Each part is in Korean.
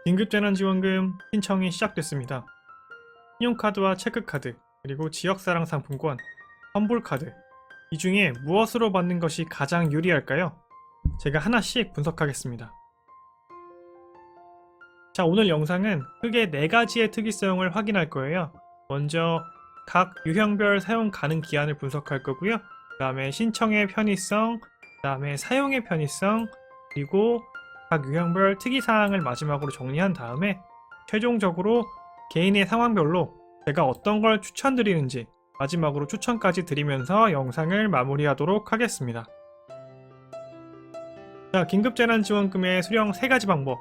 긴급재난지원금 신청이 시작됐습니다. 신용카드와 체크카드, 그리고 지역사랑 상품권, 환불카드, 이 중에 무엇으로 받는 것이 가장 유리할까요? 제가 하나씩 분석하겠습니다. 자, 오늘 영상은 크게 4가지의 특이성을 확인할 거예요. 먼저 각 유형별 사용 가능 기한을 분석할 거고요. 그 다음에 신청의 편의성, 그 다음에 사용의 편의성, 그리고 각 유형별 특이사항을 마지막으로 정리한 다음에 최종적으로 개인의 상황별로 제가 어떤 걸 추천드리는지 마지막으로 추천까지 드리면서 영상을 마무리하도록 하겠습니다. 자, 긴급재난지원금의 수령 3가지 방법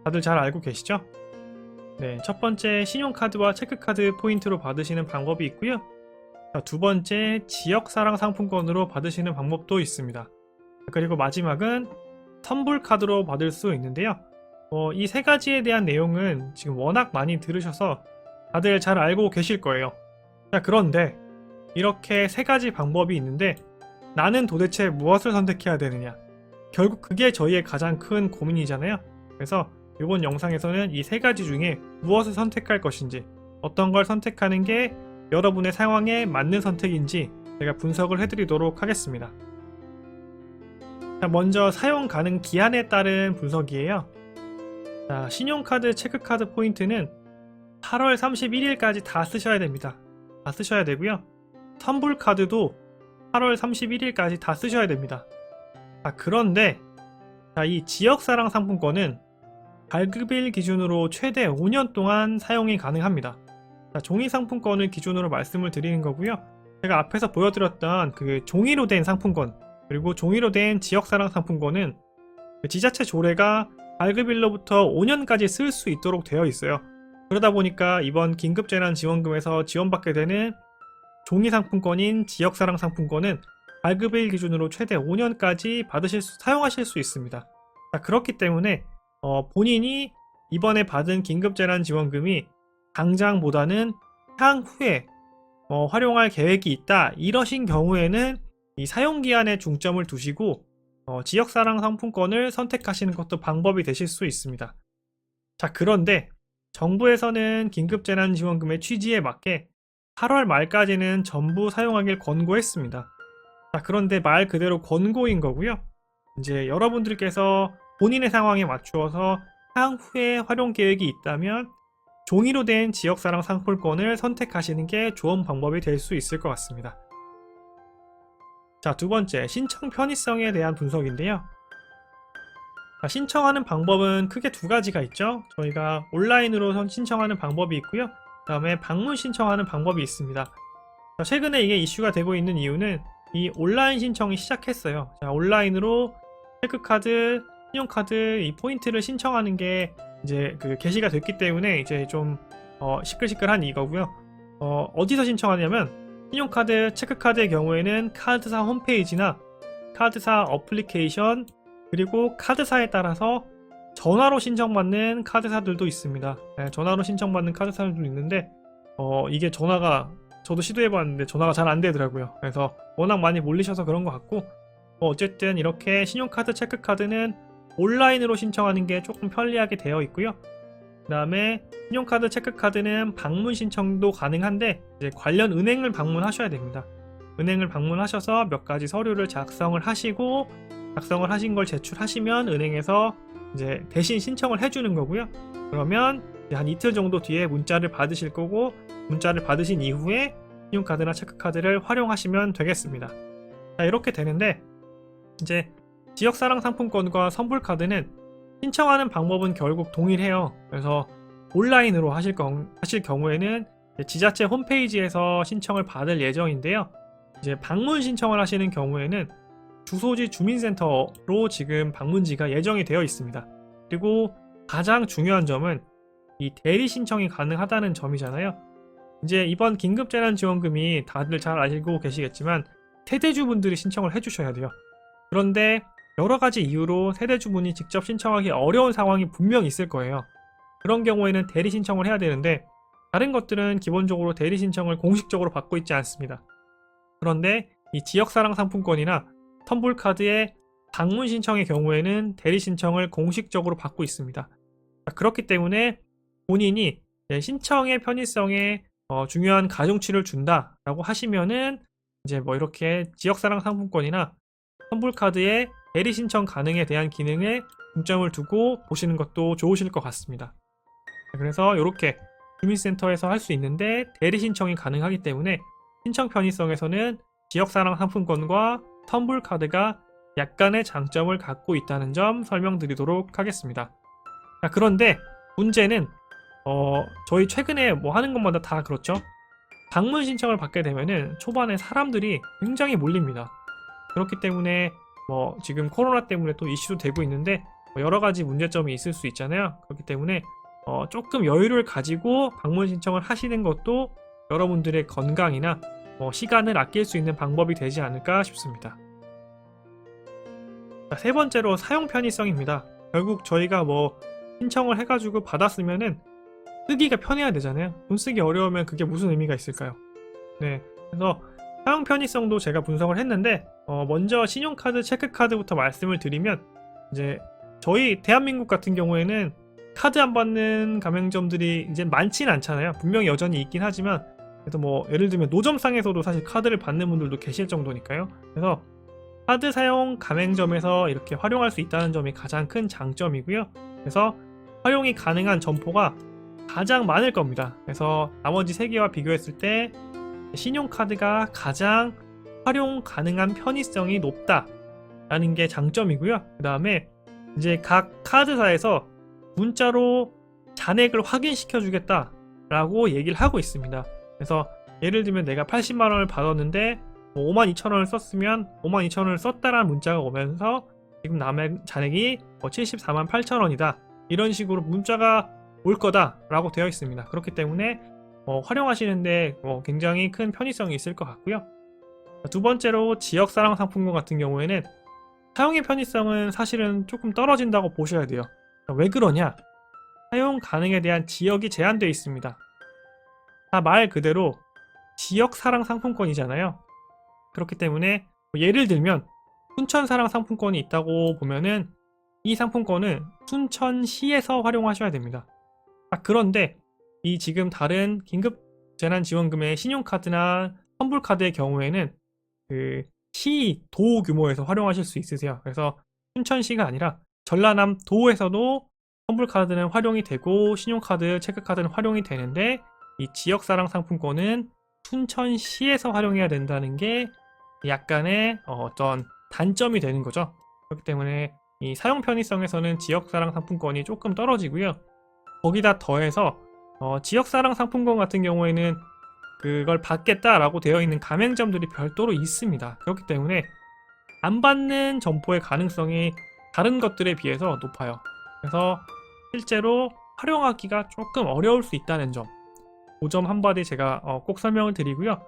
다들 잘 알고 계시죠? 네, 첫 번째 신용카드와 체크카드 포인트로 받으시는 방법이 있고요. 자, 두 번째 지역사랑 상품권으로 받으시는 방법도 있습니다. 그리고 마지막은 선불카드로 받을 수 있는데요. 이 3가지에 대한 내용은 지금 워낙 많이 들으셔서 다들 잘 알고 계실 거예요. 자, 그런데 이렇게 3가지 방법이 있는데 나는 도대체 무엇을 선택해야 되느냐? 결국 그게 저희의 가장 큰 고민이잖아요. 그래서 이번 영상에서는 이 3가지 중에 무엇을 선택할 것인지, 어떤 걸 선택하는 게 여러분의 상황에 맞는 선택인지 제가 분석을 해드리도록 하겠습니다. 자, 먼저 사용 가능 기한에 따른 분석이에요. 자, 신용카드, 체크카드 포인트는 8월 31일까지 다 쓰셔야 됩니다. 다 쓰셔야 되고요. 선불카드도 8월 31일까지 다 쓰셔야 됩니다. 자, 그런데 이 지역사랑 상품권은 발급일 기준으로 최대 5년 동안 사용이 가능합니다. 자, 종이 상품권을 기준으로 말씀을 드리는 거고요. 제가 앞에서 보여드렸던 그 종이로 된 상품권, 그리고 종이로 된 지역사랑 상품권은 그 지자체 조례가 발급일로부터 5년까지 쓸 수 있도록 되어 있어요. 그러다 보니까 이번 긴급재난지원금에서 지원받게 되는 종이 상품권인 지역사랑 상품권은 발급일 기준으로 최대 5년까지 사용하실 수 있습니다. 자, 그렇기 때문에 본인이 이번에 받은 긴급재난지원금이 당장보다는 향후에 활용할 계획이 있다, 이러신 경우에는 이 사용기한에 중점을 두시고 지역사랑 상품권을 선택하시는 것도 방법이 되실 수 있습니다. 자, 그런데 정부에서는 긴급재난지원금의 취지에 맞게 8월 말까지는 전부 사용하길 권고했습니다. 자, 그런데 말 그대로 권고인 거고요. 이제 여러분들께서 본인의 상황에 맞추어서 향후에 활용 계획이 있다면 종이로 된 지역사랑 상품권을 선택하시는 게 좋은 방법이 될 수 있을 것 같습니다. 자, 두 번째, 신청 편의성에 대한 분석인데요. 자, 신청하는 방법은 크게 2가지가 있죠. 저희가 온라인으로 신청하는 방법이 있고요. 그 다음에 방문 신청하는 방법이 있습니다. 자, 최근에 이게 이슈가 되고 있는 이유는 이 온라인 신청이 시작했어요. 자, 온라인으로 체크카드, 신용카드 이 포인트를 신청하는 게 이제 그 게시가 됐기 때문에 이제 좀 시끌시끌한 이거고요. 어디서 신청하냐면 신용카드, 체크카드의 경우에는 카드사 홈페이지나 카드사 어플리케이션, 그리고 카드사에 따라서 전화로 신청받는 카드사들도 있습니다. 네, 전화로 신청받는 카드사들도 있는데 이게 전화가, 저도 시도해봤는데 전화가 잘 안 되더라고요. 그래서 워낙 많이 몰리셔서 그런 것 같고, 어쨌든 이렇게 신용카드, 체크카드는 온라인으로 신청하는 게 조금 편리하게 되어 있고요. 그 다음에 신용카드, 체크카드는 방문 신청도 가능한데 이제 관련 은행을 방문하셔야 됩니다. 은행을 방문하셔서 몇 가지 서류를 작성을 하시고, 작성을 하신 걸 제출하시면 은행에서 이제 대신 신청을 해주는 거고요. 그러면 이제 한 이틀 정도 뒤에 문자를 받으실 거고, 문자를 받으신 이후에 신용카드나 체크카드를 활용하시면 되겠습니다. 자, 이렇게 되는데 이제 지역사랑 상품권과 선불카드는 신청하는 방법은 결국 동일해요. 그래서 온라인으로 하실 경우에는 지자체 홈페이지에서 신청을 받을 예정인데요. 이제 방문 신청을 하시는 경우에는 주소지 주민센터로 지금 방문지가 예정이 되어 있습니다. 그리고 가장 중요한 점은 이 대리 신청이 가능하다는 점이잖아요. 이제 이번 긴급재난지원금이 다들 잘 알고 계시겠지만 세대주분들이 신청을 해주셔야 돼요. 그런데 여러가지 이유로 세대주분이 직접 신청하기 어려운 상황이 분명 있을 거예요. 그런 경우에는 대리 신청을 해야 되는데 다른 것들은 기본적으로 대리 신청을 공식적으로 받고 있지 않습니다. 그런데 이 지역사랑 상품권이나 선불카드의 방문 신청의 경우에는 대리 신청을 공식적으로 받고 있습니다. 그렇기 때문에 본인이 신청의 편의성에 중요한 가중치를 준다라고 하시면은 이제 뭐 이렇게 지역사랑 상품권이나 선불카드의 대리 신청 가능에 대한 기능에 중점을 두고 보시는 것도 좋으실 것 같습니다. 그래서 이렇게 주민센터에서 할 수 있는데 대리 신청이 가능하기 때문에 신청 편의성에서는 지역사랑 상품권과 선불카드가 약간의 장점을 갖고 있다는 점 설명드리도록 하겠습니다. 그런데 문제는 저희 최근에 뭐 하는 것마다 다 그렇죠. 방문 신청을 받게 되면은 초반에 사람들이 굉장히 몰립니다. 그렇기 때문에 뭐 지금 코로나 때문에 또 이슈도 되고 있는데 뭐 여러 가지 문제점이 있을 수 있잖아요. 그렇기 때문에 조금 여유를 가지고 방문 신청을 하시는 것도 여러분들의 건강이나 시간을 아낄 수 있는 방법이 되지 않을까 싶습니다. 자, 세 번째로 사용 편의성입니다. 결국 저희가 뭐 신청을 해가지고 받았으면은 쓰기가 편해야 되잖아요. 돈 쓰기 어려우면 그게 무슨 의미가 있을까요? 네, 그래서 사용 편의성도 제가 분석을 했는데 먼저 신용카드, 체크카드부터 말씀을 드리면 이제 저희 대한민국 같은 경우에는 카드 안 받는 가맹점들이 이제 많지는 않잖아요. 분명히 여전히 있긴 하지만 그래도 뭐 예를 들면 노점상에서도 사실 카드를 받는 분들도 계실 정도니까요. 그래서 카드 사용 가맹점에서 이렇게 활용할 수 있다는 점이 가장 큰 장점이고요. 그래서 활용이 가능한 점포가 가장 많을 겁니다. 그래서 나머지 세 개와 비교했을 때 신용카드가 가장 활용 가능한 편의성이 높다라는 게 장점이고요. 그 다음에 이제 각 카드사에서 문자로 잔액을 확인시켜 주겠다라고 얘기를 하고 있습니다. 그래서 예를 들면 내가 80만원을 받았는데 52,000원을 썼으면 52,000원을 썼다라는 문자가 오면서 지금 남의 잔액이 748,000원이다 이런 식으로 문자가 올 거다라고 되어 있습니다. 그렇기 때문에 활용하시는데 굉장히 큰 편의성이 있을 것 같고요. 두 번째로 지역사랑 상품권 같은 경우에는 사용의 편의성은 사실은 조금 떨어진다고 보셔야 돼요. 왜 그러냐? 사용 가능에 대한 지역이 제한되어 있습니다. 말 그대로 지역사랑 상품권이잖아요. 그렇기 때문에 예를 들면 순천사랑 상품권이 있다고 보면은 이 상품권은 순천시에서 활용하셔야 됩니다. 그런데 이 지금 다른 긴급재난지원금의 신용카드나 선불카드의 경우에는 그 시, 도 규모에서 활용하실 수 있으세요. 그래서 순천시가 아니라 전라남 도에서도 선불카드는 활용이 되고 신용카드, 체크카드는 활용이 되는데 이 지역사랑 상품권은 순천시에서 활용해야 된다는 게 약간의 어떤 단점이 되는 거죠. 그렇기 때문에 이 사용 편의성에서는 지역사랑 상품권이 조금 떨어지고요. 거기다 더해서 지역사랑 상품권 같은 경우에는 그걸 받겠다라고 되어 있는 가맹점들이 별도로 있습니다. 그렇기 때문에 안 받는 점포의 가능성이 다른 것들에 비해서 높아요. 그래서 실제로 활용하기가 조금 어려울 수 있다는 점, 그 점 한마디 제가 꼭 설명을 드리고요.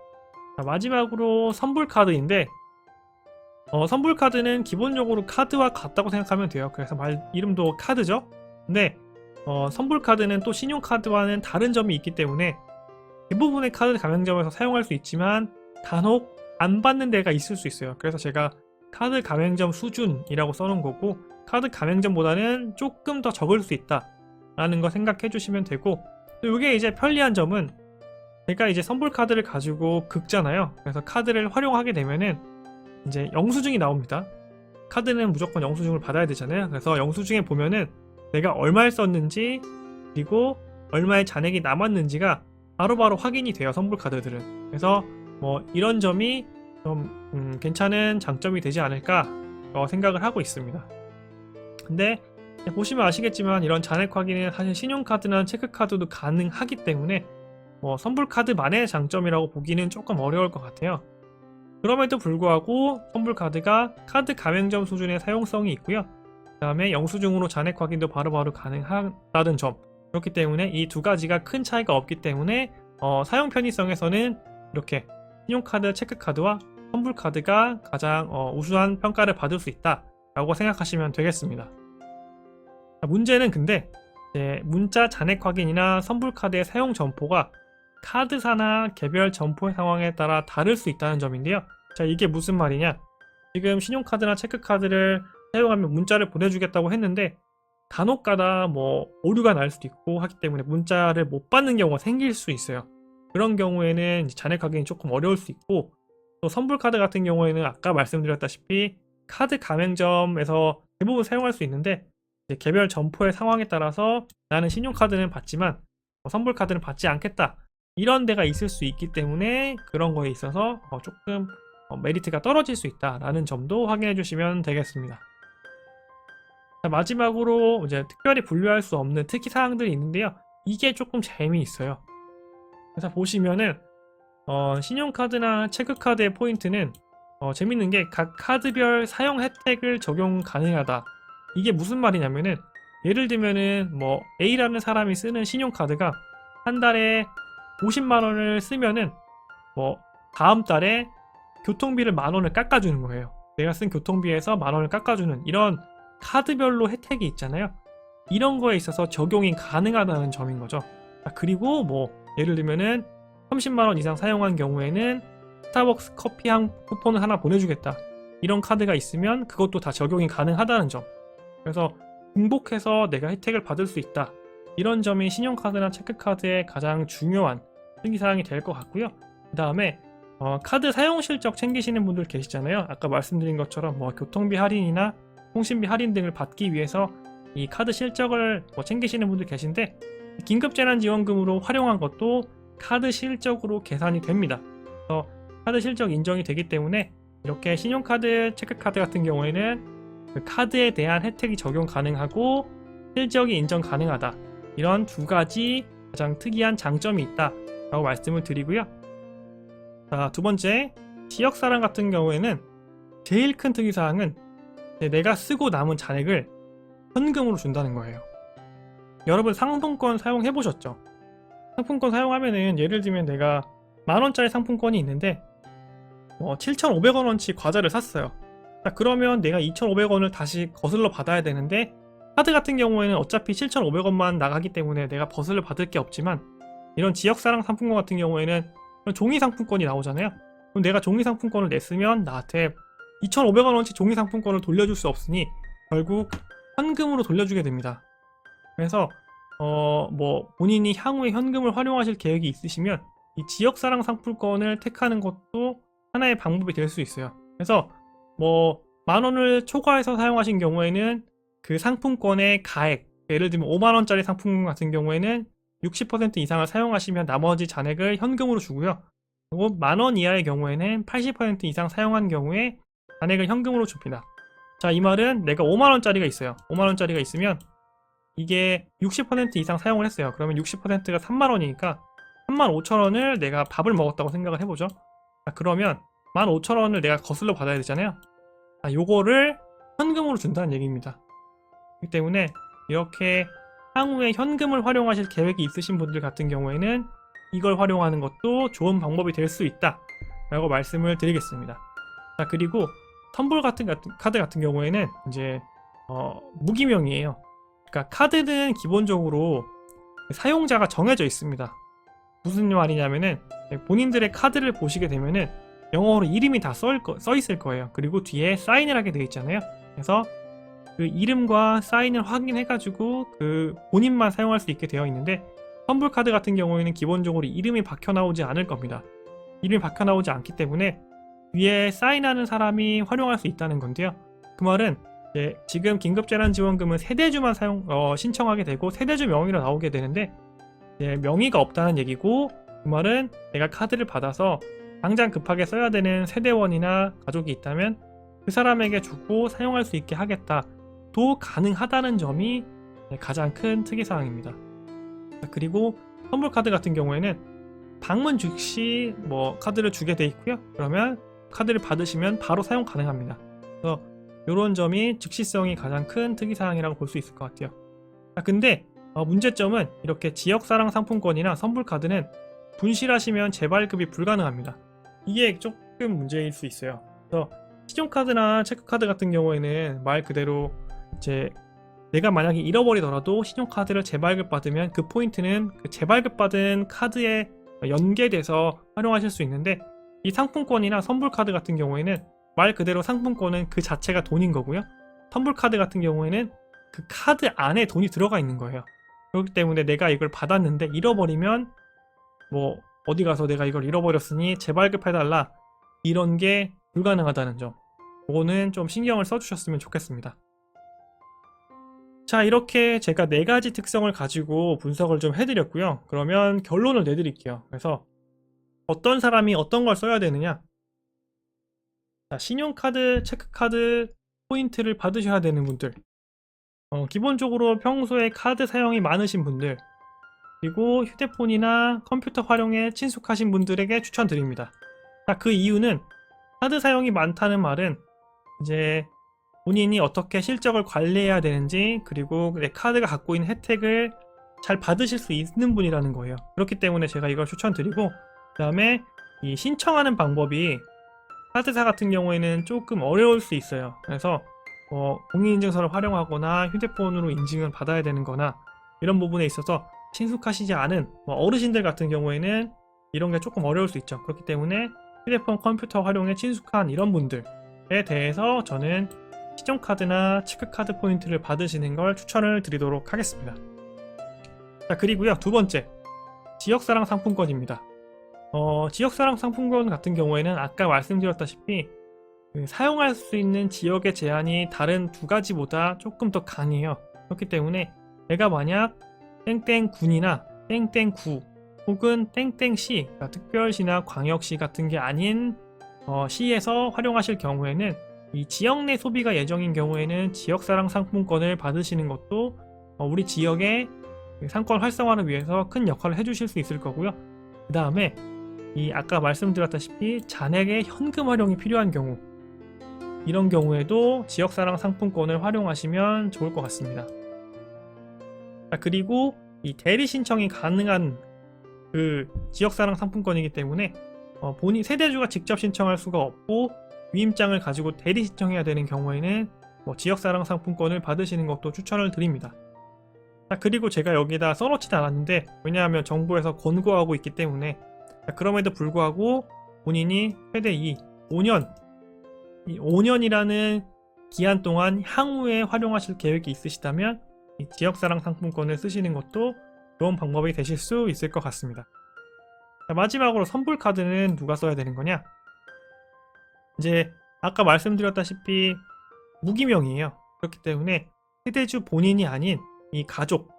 자, 마지막으로 선불카드인데 선불카드는 기본적으로 카드와 같다고 생각하면 돼요. 그래서 이름도 카드죠. 근데 선불카드는 또 신용카드와는 다른 점이 있기 때문에 대부분의 카드 가맹점에서 사용할 수 있지만 간혹 안 받는 데가 있을 수 있어요. 그래서 제가 카드 가맹점 수준이라고 써놓은 거고 카드 가맹점보다는 조금 더 적을 수 있다 라는 거 생각해 주시면 되고, 이게 이제 편리한 점은 제가 이제 선불카드를 가지고 긁잖아요. 그래서 카드를 활용하게 되면은 이제 영수증이 나옵니다. 카드는 무조건 영수증을 받아야 되잖아요. 그래서 영수증에 보면은 내가 얼마를 썼는지 그리고 얼마의 잔액이 남았는지가 바로바로 확인이 돼요. 선불카드들은. 그래서 뭐 이런 점이 좀 괜찮은 장점이 되지 않을까 생각을 하고 있습니다. 근데 보시면 아시겠지만 이런 잔액 확인은 사실 신용카드나 체크카드도 가능하기 때문에 선불카드만의 장점이라고 보기는 조금 어려울 것 같아요. 그럼에도 불구하고 선불카드가 카드 가맹점 수준의 사용성이 있고요. 그 다음에 영수증으로 잔액 확인도 바로바로 가능하다는 점, 그렇기 때문에 이 두 가지가 큰 차이가 없기 때문에 사용 편의성에서는 이렇게 신용카드, 체크카드와 선불카드가 가장 우수한 평가를 받을 수 있다라고 생각하시면 되겠습니다. 문제는 근데 문자 잔액 확인이나 선불카드의 사용 점포가 카드사나 개별 점포 상황에 따라 다를 수 있다는 점인데요. 자, 이게 무슨 말이냐? 지금 신용카드나 체크카드를 사용하면 문자를 보내주겠다고 했는데 간혹가다 뭐 오류가 날 수도 있고 하기 때문에 문자를 못 받는 경우가 생길 수 있어요. 그런 경우에는 잔액 확인이 조금 어려울 수 있고, 또 선불카드 같은 경우에는 아까 말씀드렸다시피 카드 가맹점에서 대부분 사용할 수 있는데, 이제 개별 점포의 상황에 따라서 나는 신용카드는 받지만 선불카드는 받지 않겠다, 이런 데가 있을 수 있기 때문에 그런 거에 있어서 조금 메리트가 떨어질 수 있다라는 점도 확인해 주시면 되겠습니다. 자, 마지막으로 이제 특별히 분류할 수 없는 특이 사항들이 있는데요. 이게 조금 재미있어요. 그래서 보시면은 신용카드나 체크카드의 포인트는 재밌는 게 각 카드별 사용 혜택을 적용 가능하다. 이게 무슨 말이냐면은, 예를 들면은 뭐 A라는 사람이 쓰는 신용카드가 한 달에 50만 원을 쓰면은 뭐 다음 달에 교통비를 10,000원을 깎아주는 거예요. 내가 쓴 교통비에서 10,000원을 깎아주는, 이런 카드별로 혜택이 있잖아요. 이런 거에 있어서 적용이 가능하다는 점인 거죠. 그리고 뭐 예를 들면은 30만 원 이상 사용한 경우에는 스타벅스 커피 한 쿠폰을 하나 보내주겠다, 이런 카드가 있으면 그것도 다 적용이 가능하다는 점. 그래서 중복해서 내가 혜택을 받을 수 있다, 이런 점이 신용카드나 체크카드의 가장 중요한 특이사항이 될 것 같고요. 그 다음에 카드 사용 실적 챙기시는 분들 계시잖아요. 아까 말씀드린 것처럼 뭐 교통비 할인이나 통신비 할인 등을 받기 위해서 이 카드 실적을 챙기시는 분들 계신데, 긴급재난지원금으로 활용한 것도 카드 실적으로 계산이 됩니다. 그래서 카드 실적 인정이 되기 때문에 이렇게 신용카드, 체크카드 같은 경우에는 그 카드에 대한 혜택이 적용 가능하고 실적이 인정 가능하다, 이런 두 가지 가장 특이한 장점이 있다라고 말씀을 드리고요. 자, 두 번째, 지역사랑 같은 경우에는 제일 큰 특이사항은 내가 쓰고 남은 잔액을 현금으로 준다는 거예요. 여러분 상품권 사용해 보셨죠? 상품권 사용하면은 예를 들면 내가 10,000원짜리 상품권이 있는데 7,500원어치 과자를 샀어요. 자, 그러면 내가 2,500원을 다시 거슬러 받아야 되는데, 카드 같은 경우에는 어차피 7,500원만 나가기 때문에 내가 거슬러 받을 게 없지만, 이런 지역사랑 상품권 같은 경우에는 종이 상품권이 나오잖아요. 그럼 내가 종이 상품권을 냈으면 나한테 2,500원어치 종이 상품권을 돌려줄 수 없으니 결국 현금으로 돌려주게 됩니다. 그래서 뭐 본인이 향후에 현금을 활용하실 계획이 있으시면 이 지역사랑 상품권을 택하는 것도 하나의 방법이 될 수 있어요. 그래서 뭐 10,000원을 초과해서 사용하신 경우에는 그 상품권의 가액, 예를 들면 50,000원짜리 상품 같은 경우에는 60% 이상을 사용하시면 나머지 잔액을 현금으로 주고요. 그리고 10,000원 이하의 경우에는 80% 이상 사용한 경우에 잔액을 현금으로 줍니다. 자, 이 말은 내가 50,000원짜리가 있어요. 50,000원짜리가 있으면 이게 60% 이상 사용을 했어요. 그러면 60%가 30,000원이니까 35,000원을 내가 밥을 먹었다고 생각을 해보죠. 자, 그러면 15,000원을 내가 거슬러 받아야 되잖아요. 자, 요거를 현금으로 준다는 얘기입니다. 그렇기 때문에 이렇게 향후에 현금을 활용하실 계획이 있으신 분들 같은 경우에는 이걸 활용하는 것도 좋은 방법이 될 수 있다 라고 말씀을 드리겠습니다. 자, 그리고 선불 카드 같은 경우에는 이제 무기명이에요. 그러니까 카드는 기본적으로 사용자가 정해져 있습니다. 무슨 말이냐면은 본인들의 카드를 보시게 되면은 영어로 이름이 다 써 있을 거예요. 그리고 뒤에 사인을 하게 되어 있잖아요. 그래서 그 이름과 사인을 확인해가지고 그 본인만 사용할 수 있게 되어 있는데, 선불 카드 같은 경우에는 기본적으로 이름이 박혀 나오지 않을 겁니다. 이름이 박혀 나오지 않기 때문에 위에 사인하는 사람이 활용할 수 있다는 건데요. 그 말은 지금 긴급재난지원금은 세대주만 신청하게 되고 세대주 명의로 나오게 되는데, 명의가 없다는 얘기고, 그 말은 내가 카드를 받아서 당장 급하게 써야 되는 세대원이나 가족이 있다면 그 사람에게 주고 사용할 수 있게 하겠다도 가능하다는 점이 가장 큰 특이사항입니다. 그리고 선불카드 같은 경우에는 방문 즉시 카드를 주게 돼 있고요. 그러면 카드를 받으시면 바로 사용 가능합니다. 그래서 이런 점이 즉시성이 가장 큰 특이사항이라고 볼 수 있을 것 같아요. 근데 문제점은 이렇게 지역사랑 상품권이나 선불카드는 분실하시면 재발급이 불가능합니다. 이게 조금 문제일 수 있어요. 그래서 신용카드나 체크카드 같은 경우에는 말 그대로 이제 내가 만약에 잃어버리더라도 신용카드를 재발급 받으면 그 포인트는 그 재발급 받은 카드에 연계돼서 활용하실 수 있는데, 이 상품권이나 선불카드 같은 경우에는 말 그대로 상품권은 그 자체가 돈인 거고요. 선불카드 같은 경우에는 그 카드 안에 돈이 들어가 있는 거예요. 그렇기 때문에 내가 이걸 받았는데 잃어버리면 뭐 어디 가서 내가 이걸 잃어버렸으니 재발급해달라, 이런 게 불가능하다는 점, 그거는 좀 신경을 써주셨으면 좋겠습니다. 자, 이렇게 제가 4가지 특성을 가지고 분석을 좀 해드렸고요. 그러면 결론을 내드릴게요. 그래서 어떤 사람이 어떤 걸 써야 되느냐. 자, 신용카드, 체크카드, 포인트를 받으셔야 되는 분들, 기본적으로 평소에 카드 사용이 많으신 분들, 그리고 휴대폰이나 컴퓨터 활용에 친숙하신 분들에게 추천드립니다. 자, 그 이유는 카드 사용이 많다는 말은 이제 본인이 어떻게 실적을 관리해야 되는지, 그리고 내 카드가 갖고 있는 혜택을 잘 받으실 수 있는 분이라는 거예요. 그렇기 때문에 제가 이걸 추천드리고, 그 다음에 이 신청하는 방법이 카드사 같은 경우에는 조금 어려울 수 있어요. 그래서 공인인증서를 활용하거나 휴대폰으로 인증을 받아야 되는 거나 이런 부분에 있어서 친숙하시지 않은 어르신들 같은 경우에는 이런 게 조금 어려울 수 있죠. 그렇기 때문에 휴대폰, 컴퓨터 활용에 친숙한 이런 분들에 대해서 저는 신용카드나 체크카드 포인트를 받으시는 걸 추천을 드리도록 하겠습니다. 자, 그리고요, 2번째, 지역사랑 상품권입니다. 지역사랑 상품권 같은 경우에는 아까 말씀드렸다시피 사용할 수 있는 지역의 제한이 다른 2가지보다 조금 더 강해요. 그렇기 때문에 내가 만약 땡땡군이나 땡땡구 혹은 땡땡시, 그러니까 특별시나 광역시 같은 게 아닌 시에서 활용하실 경우에는 이 지역 내 소비가 예정인 경우에는 지역사랑 상품권을 받으시는 것도 우리 지역의 상권 활성화를 위해서 큰 역할을 해주실 수 있을 거고요. 그 다음에 이 아까 말씀드렸다시피 잔액의 현금 활용이 필요한 경우, 이런 경우에도 지역사랑 상품권을 활용하시면 좋을 것 같습니다. 자, 그리고 이 대리 신청이 가능한 그 지역사랑 상품권이기 때문에 본인 세대주가 직접 신청할 수가 없고 위임장을 가지고 대리 신청해야 되는 경우에는 지역사랑 상품권을 받으시는 것도 추천을 드립니다. 자, 그리고 제가 여기다 써놓지는 않았는데, 왜냐하면 정부에서 권고하고 있기 때문에, 자, 그럼에도 불구하고 본인이 최대 5년, 이 5년이라는 기한 동안 향후에 활용하실 계획이 있으시다면 이 지역사랑 상품권을 쓰시는 것도 좋은 방법이 되실 수 있을 것 같습니다. 자, 마지막으로 선불카드는 누가 써야 되는 거냐? 이제 아까 말씀드렸다시피 무기명이에요. 그렇기 때문에 세대주 본인이 아닌 이 가족,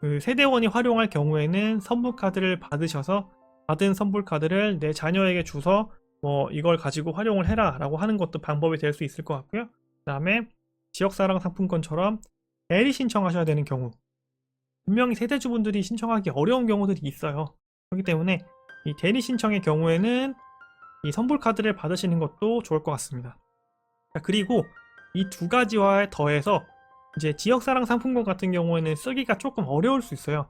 그 세대원이 활용할 경우에는 선불카드를 받으셔서 받은 선불카드를 내 자녀에게 주서 이걸 가지고 활용을 해라 라고 하는 것도 방법이 될 수 있을 것 같고요. 그 다음에 지역사랑 상품권처럼 대리 신청하셔야 되는 경우, 분명히 세대주분들이 신청하기 어려운 경우들이 있어요. 그렇기 때문에 이 대리 신청의 경우에는 이 선불카드를 받으시는 것도 좋을 것 같습니다. 자, 그리고 이 2가지와 더해서 이제 지역사랑 상품권 같은 경우에는 쓰기가 조금 어려울 수 있어요.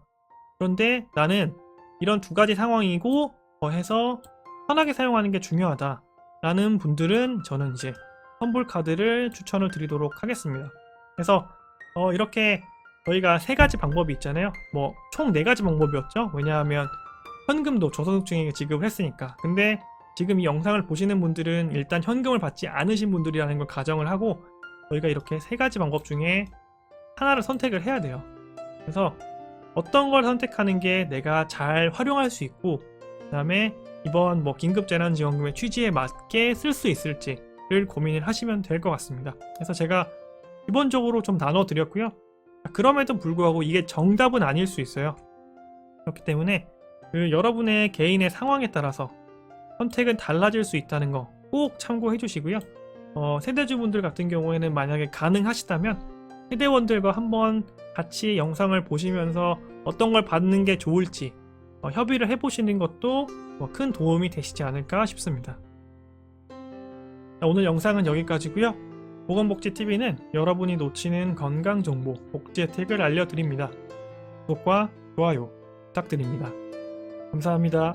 그런데 나는 이런 2가지 상황이고 더해서 편하게 사용하는 게 중요하다 라는 분들은 저는 이제 선불카드를 추천을 드리도록 하겠습니다. 그래서 이렇게 저희가 3가지 방법이 있잖아요. 총 4가지 방법이었죠. 왜냐하면 현금도 저소득층에게 지급을 했으니까. 근데 지금 이 영상을 보시는 분들은 일단 현금을 받지 않으신 분들이라는 걸 가정을 하고 저희가 이렇게 3가지 방법 중에 하나를 선택을 해야 돼요. 그래서 어떤 걸 선택하는 게 내가 잘 활용할 수 있고, 그 다음에 이번 긴급재난지원금의 취지에 맞게 쓸 수 있을지를 고민을 하시면 될 것 같습니다. 그래서 제가 기본적으로 좀 나눠드렸고요. 그럼에도 불구하고 이게 정답은 아닐 수 있어요. 그렇기 때문에 여러분의 개인의 상황에 따라서 선택은 달라질 수 있다는 거 꼭 참고해 주시고요. 세대주분들 같은 경우에는 만약에 가능하시다면 세대원들과 한번 같이 영상을 보시면서 어떤 걸 받는 게 좋을지 협의를 해보시는 것도 큰 도움이 되시지 않을까 싶습니다. 자, 오늘 영상은 여기까지고요. 보건복지TV는 여러분이 놓치는 건강정보, 복지 혜택을 알려드립니다. 구독과 좋아요 부탁드립니다. 감사합니다.